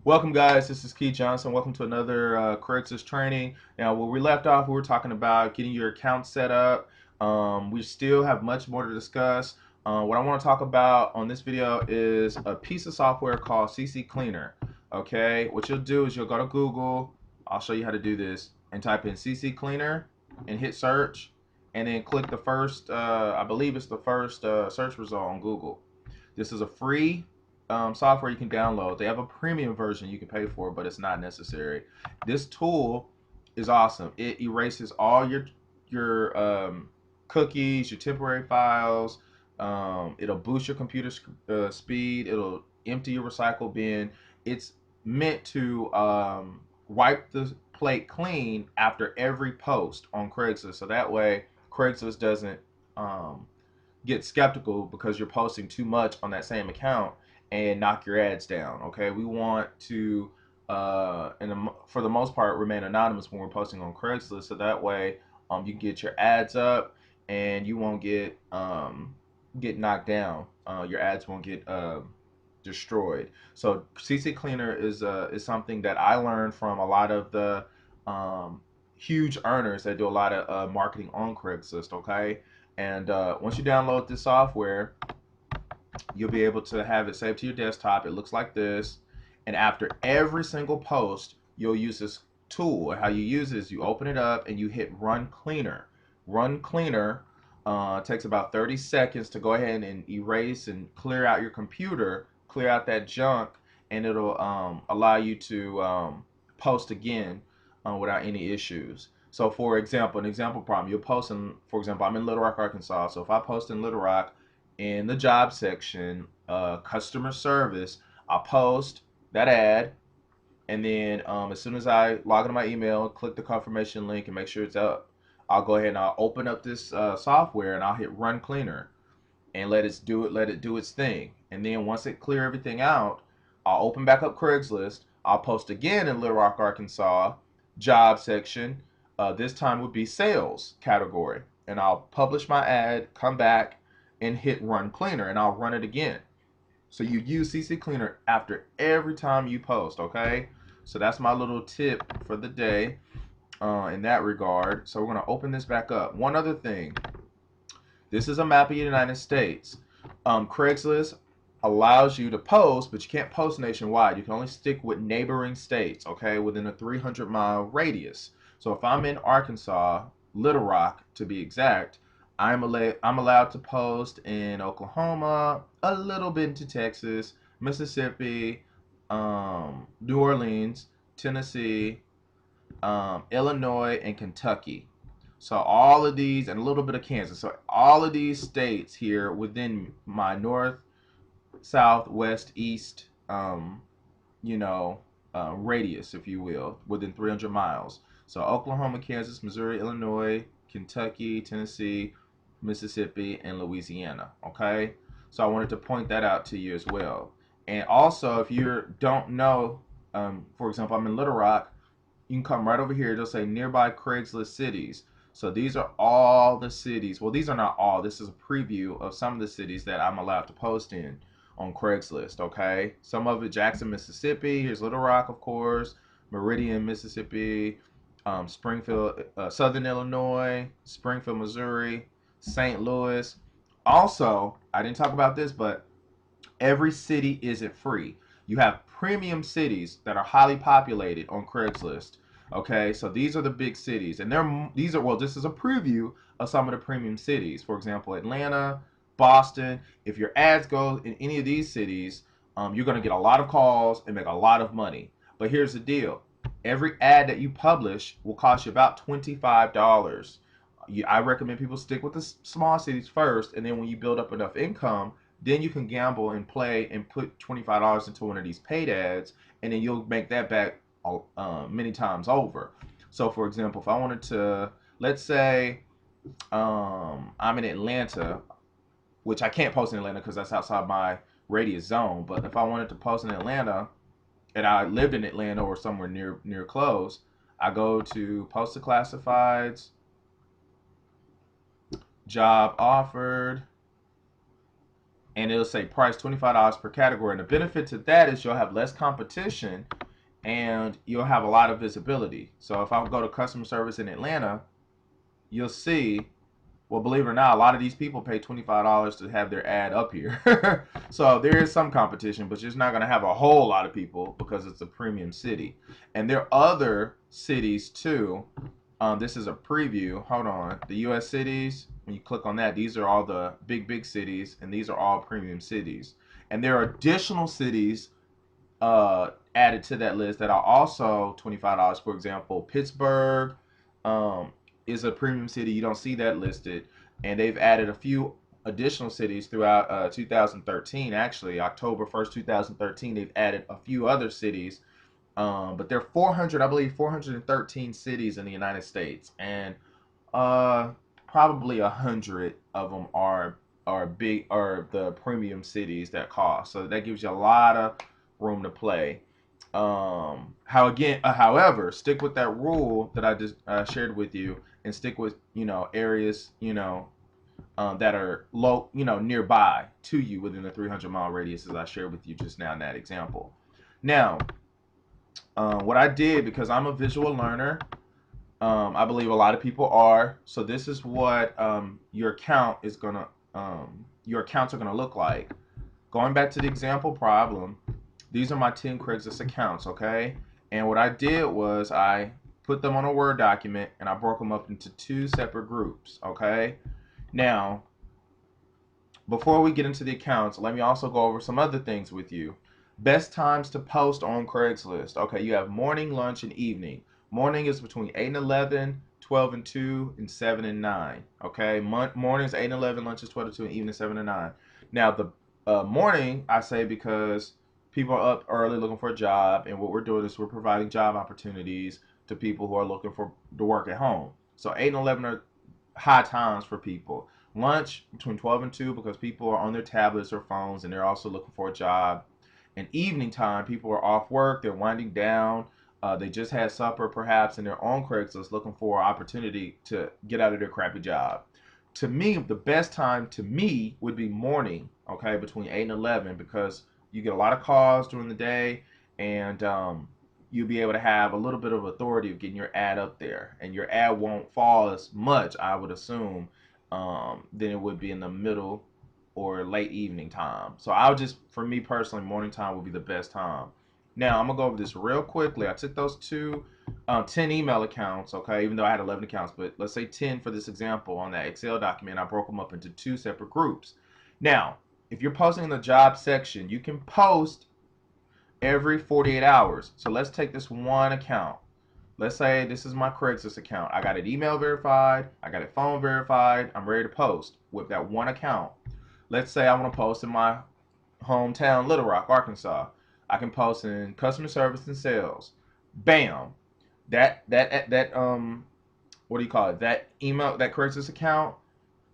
Welcome, guys. This is Keith Johnson. Welcome to another Craigslist training. Now, where we left off, we were talking about getting your account set up. We still have much more to discuss. What I want to talk about on this video is a piece of software called CC Cleaner. Okay, what you'll do is you'll go to Google. I'll show you how to do this and type in CC Cleaner and hit search, and then click the first. I believe it's the first search result on Google. This is a free software you can download. They have a premium version you can pay for, but it's not necessary. This tool is awesome. It erases all your cookies, your temporary files. It'll boost your computer speed. It'll empty your recycle bin. It's meant to wipe the plate clean after every post on Craigslist, so that way Craigslist doesn't get skeptical because you're posting too much on that same account and knock your ads down. Okay, we want to, for the most part, remain anonymous when we're posting on Craigslist, so that way you can get your ads up and you won't get knocked down. Your ads won't get destroyed. So CC Cleaner is something that I learned from a lot of the huge earners that do a lot of marketing on Craigslist. Okay, and once you download this software, you'll be able to have it saved to your desktop. It looks like this, and after every single post, you'll use this tool. How you use it is you open it up and you hit Run Cleaner. Run Cleaner takes about 30 seconds to go ahead and erase and clear out your computer, clear out that junk, and it'll allow you to post again without any issues. So, for example, an example problem, you're posting, for example, I'm in Little Rock, Arkansas. So if I post in Little Rock in the job section, customer service, I'll post that ad, and then as soon as I log into my email, click the confirmation link and make sure it's up, I'll go ahead and I'll open up this software and I'll hit Run Cleaner and let it do its thing. And then once it clear everything out, I'll open back up Craigslist. I'll post again in Little Rock, Arkansas, job section. This time would be sales category, and I'll publish my ad, come back, and hit Run Cleaner, and I'll run it again. So you use CC Cleaner after every time you post. Okay, so that's my little tip for the day in that regard. So we're going to open this back up. One other thing, this is a map of the United States. Craigslist allows you to post, but you can't post nationwide. You can only stick with neighboring states, okay, within a 300-mile radius. So if I'm in Arkansas, Little Rock to be exact, I'm allowed to post in Oklahoma, a little bit into Texas, Mississippi, New Orleans, Tennessee, Illinois, and Kentucky. So all of these, and a little bit of Kansas. So all of these states here within my north, south, west, east, radius, if you will, within 300 miles. So Oklahoma, Kansas, Missouri, Illinois, Kentucky, Tennessee, Mississippi, and Louisiana. Okay, so I wanted to point that out to you as well. And also, if you don't know, for example, I'm in Little Rock, you can come right over here. It'll say nearby Craigslist cities. So these are all the cities. Well, these are not all. This is a preview of some of the cities that I'm allowed to post in on Craigslist. Okay, some of it: Jackson, Mississippi. Here's Little Rock, of course. Meridian, Mississippi. Springfield, Southern Illinois. Springfield, Missouri. St. Louis. Also, I didn't talk about this, but every city isn't free. You have premium cities that are highly populated on Craigslist. Okay, so these are the big cities, and this is a preview of some of the premium cities. For example, Atlanta, Boston. If your ads go in any of these cities, you're going to get a lot of calls and make a lot of money. But here's the deal: every ad that you publish will cost you about $25. I recommend people stick with the small cities first, and then when you build up enough income, then you can gamble and play and put $25 into one of these paid ads, and then you'll make that back many times over. So, for example, if I wanted to, let's say I'm in Atlanta, which I can't post in Atlanta because that's outside my radius zone. But if I wanted to post in Atlanta and I lived in Atlanta or somewhere near close, I go to post to classifieds, job offered, and it'll say price $25 per category. And the benefit to that is you'll have less competition and you'll have a lot of visibility. So if I go to customer service in Atlanta, you'll see, well, believe it or not, a lot of these people pay $25 to have their ad up here. So there is some competition, but you're just not going to have a whole lot of people because it's a premium city. And there are other cities too. This is a preview. Hold on. The U.S. cities, when you click on that, these are all the big cities, and these are all premium cities. And there are additional cities added to that list that are also $25. For example, Pittsburgh is a premium city. You don't see that listed. And they've added a few additional cities throughout 2013. Actually, October 1st, 2013, they've added a few other cities. But there are 400, I believe, 413 cities in the United States. And probably 100 of them are the premium cities that cost. So that gives you a lot of room to play. However, stick with that rule that I just shared with you, and stick with areas that are low, nearby to you within the 300-mile radius, as I shared with you just now in that example. Now, what I did, because I'm a visual learner, I believe a lot of people are. So this is what your accounts are gonna look like. Going back to the example problem, these are my 10 Craigslist accounts, okay? And what I did was I put them on a Word document and I broke them up into 2 separate groups, okay? Now, before we get into the accounts, let me also go over some other things with you. Best times to post on Craigslist. Okay, you have morning, lunch, and evening. Morning is between 8 and 11, 12 and 2, and 7 and 9. Okay, morning is 8 and 11, lunch is 12 and 2, and evening is 7 and 9. Now, the morning, I say because people are up early looking for a job, and what we're doing is we're providing job opportunities to people who are looking to work at home. So 8 and 11 are high times for people. Lunch between 12 and 2 because people are on their tablets or phones and they're also looking for a job. And evening time, people are off work, they're winding down, they just had supper perhaps, and they're on Craigslist looking for an opportunity to get out of their crappy job. To me, the best time to me would be morning, okay, between 8 and 11, because you get a lot of calls during the day, and you'll be able to have a little bit of authority of getting your ad up there, and your ad won't fall as much, I would assume, than it would be in the middle or late evening time. So for me personally, morning time would be the best time. Now, I'm going to go over this real quickly. I took those 10 email accounts, okay, even though I had 11 accounts, but let's say 10 for this example on that Excel document. I broke them up into 2 separate groups. Now, if you're posting in the job section, you can post every 48 hours. So let's take this one account. Let's say this is my Craigslist account. I got it email verified. I got it phone verified. I'm ready to post with that one account. Let's say I want to post in my hometown, Little Rock, Arkansas. I can post in customer service and sales. Bam. That what do you call it? That email, that Craigslist account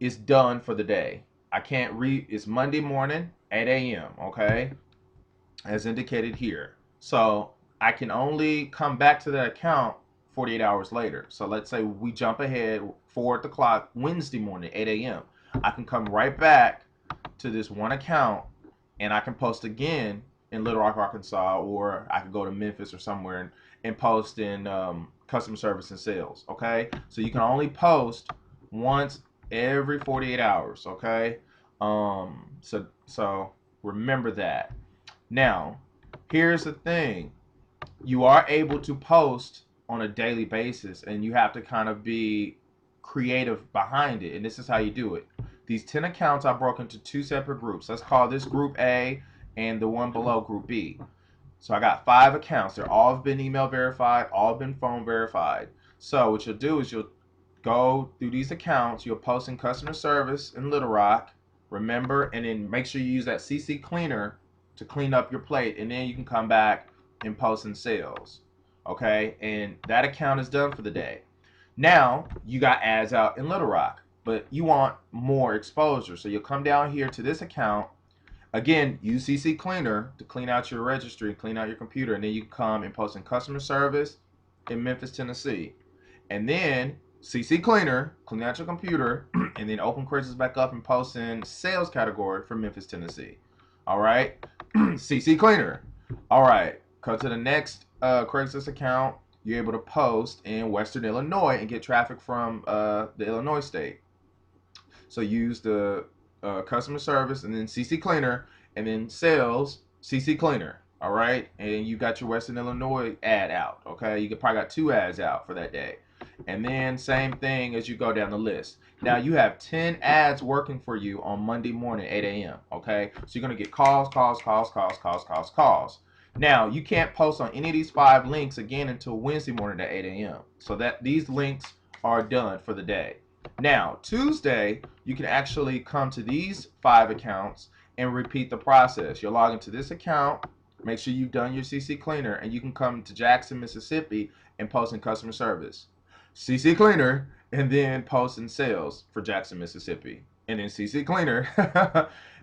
is done for the day. I can't read. It's Monday morning, 8 a.m. Okay, as indicated here. So I can only come back to that account 48 hours later. So let's say we jump ahead forward the clock, Wednesday morning, 8 a.m. I can come right back to this one account and I can post again in Little Rock, Arkansas, or I could go to Memphis or somewhere and post in customer service and sales. Okay, so you can only post once every 48 hours. Okay, so remember that. Now, here's the thing: you are able to post on a daily basis, and you have to kind of be creative behind it. And this is how you do it. These 10 accounts I broke into 2 separate groups. Let's call this group A and the one below group B. So I got 5 accounts. They're all have been email verified, all have been phone verified. So what you'll do is you'll go through these accounts. You'll post in customer service in Little Rock. Remember, and then make sure you use that CC cleaner to clean up your plate. And then you can come back and post in sales. Okay? And that account is done for the day. Now, you got ads out in Little Rock, but you want more exposure. So you'll come down here to this account. Again, use CC Cleaner to clean out your registry, clean out your computer, and then you can come and post in customer service in Memphis, Tennessee. And then CC Cleaner, clean out your computer, and then open Craigslist back up and post in sales category for Memphis, Tennessee. All right, CC Cleaner. All right, go to the next Craigslist account. You're able to post in Western Illinois and get traffic from the Illinois state. So use the customer service and then CC Cleaner and then sales CC Cleaner. All right, and you got your Western Illinois ad out. Okay, you probably got 2 ads out for that day, and then same thing as you go down the list. Now you have 10 ads working for you on Monday morning, 8 a.m. Okay, so you're gonna get calls, calls, calls, calls, calls, calls, calls. Now you can't post on any of these 5 links again until Wednesday morning at 8 a.m. So that these links are done for the day. Now, Tuesday, you can actually come to these 5 accounts and repeat the process. You'll log into this account, make sure you've done your CC Cleaner, and you can come to Jackson, Mississippi and post in customer service. CC Cleaner, and then post in sales for Jackson, Mississippi. And then CC Cleaner,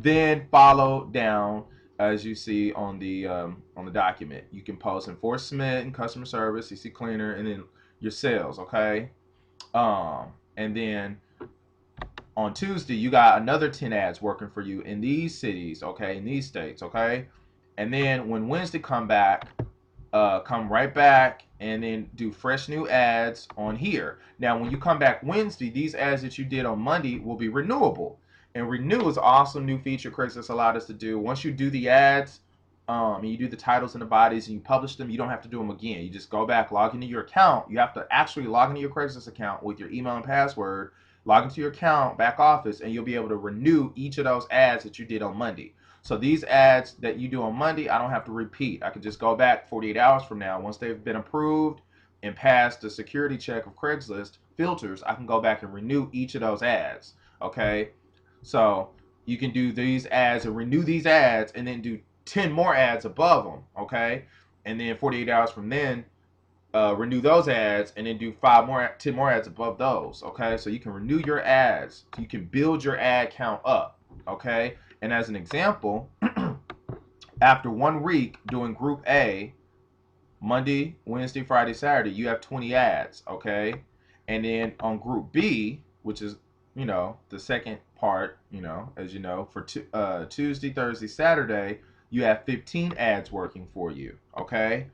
then follow down as you see on the document. You can post in Fort Smith and customer service, CC Cleaner, and then your sales, okay? And then on Tuesday, you got another 10 ads working for you in these cities, okay, in these states, okay? And then when Wednesday come right back and then do fresh new ads on here. Now, when you come back Wednesday, these ads that you did on Monday will be renewable. And renew is an awesome new feature Craigslist allowed us to do. Once you do the ads, and you do the titles and the bodies and you publish them, you don't have to do them again. You just go back, log into your account. You have to actually log into your Craigslist account with your email and password, log into your account, back office, and you'll be able to renew each of those ads that you did on Monday. So these ads that you do on Monday, I don't have to repeat. I can just go back 48 hours from now. Once they've been approved and passed the security check of Craigslist filters, I can go back and renew each of those ads. Okay? So you can do these ads and renew these ads and then do 10 more ads above them, okay? And then 48 hours from then, renew those ads and then do 10 more ads above those, okay? So you can renew your ads. You can build your ad count up, okay? And as an example, after 1 week doing Group A, Monday, Wednesday, Friday, Saturday, you have 20 ads, okay? And then on Group B, which is, the second part, as you know, for Tuesday, Thursday, Saturday, you have 15 ads working for you, okay?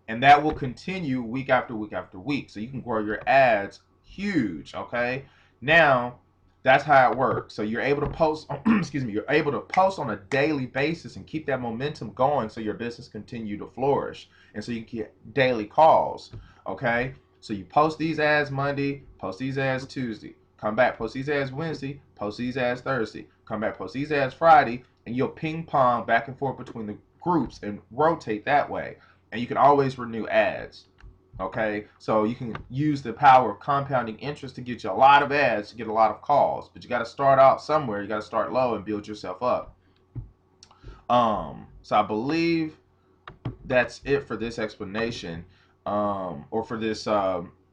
And that will continue week after week after week. So you can grow your ads huge, okay? Now, that's how it works. So you're able to post, you're able to post on a daily basis and keep that momentum going so your business continue to flourish. And so you can get daily calls, okay? So you post these ads Monday, post these ads Tuesday, come back, post these ads Wednesday, post these ads Thursday, come back, post these ads Friday, and you'll ping pong back and forth between the groups and rotate that way. And you can always renew ads. Okay, so you can use the power of compounding interest to get you a lot of ads to get a lot of calls, but you got to start out somewhere. You got to start low and build yourself up. So I believe that's it for this explanation, or for this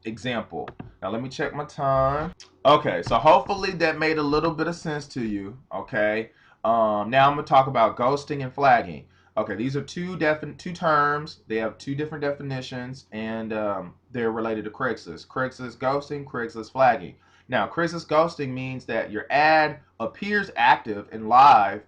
example. Now let me check my time. Okay, so hopefully that made a little bit of sense to you. Okay, now I'm gonna talk about ghosting and flagging. Okay, these are two terms. They have 2 different definitions, and they're related to Craigslist. Craigslist ghosting, Craigslist flagging. Now, Craigslist ghosting means that your ad appears active and live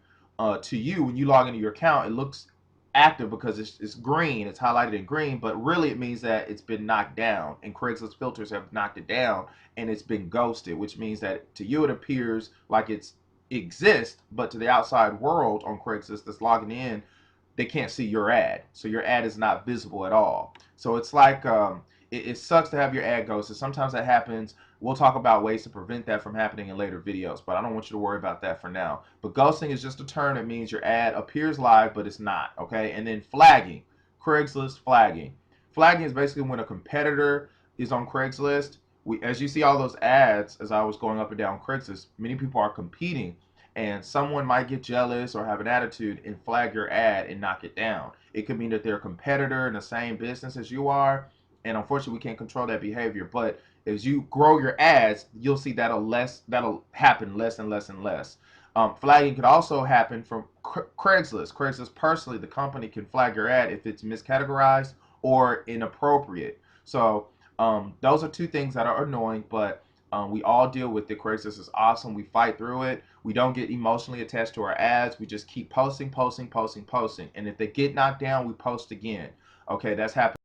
to you when you log into your account. It looks active because it's green, it's highlighted in green, but really it means that it's been knocked down, and Craigslist filters have knocked it down, and it's been ghosted, which means that to you it appears like it exists, but to the outside world on Craigslist that's logging in, they can't see your ad. So your ad is not visible at all. So it's like, it sucks to have your ad ghosted. Sometimes that happens. We'll talk about ways to prevent that from happening in later videos, but I don't want you to worry about that for now. But ghosting is just a term that means your ad appears live, but it's not, okay? And then flagging, Craigslist flagging. Flagging is basically when a competitor is on Craigslist. As you see all those ads, as I was going up and down Craigslist, many people are competing, and someone might get jealous or have an attitude and flag your ad and knock it down. It could mean that they're a competitor in the same business as you are, and unfortunately we can't control that behavior. But as you grow your ads, you'll see that'll happen less and less and less. Flagging could also happen from Craigslist. Craigslist personally, the company can flag your ad if it's miscategorized or inappropriate. So Those are two things that are annoying, but we all deal with it. Craigslist is awesome. We fight through it. We don't get emotionally attached to our ads. We just keep posting, posting, posting, posting. And if they get knocked down, we post again. Okay, that's happened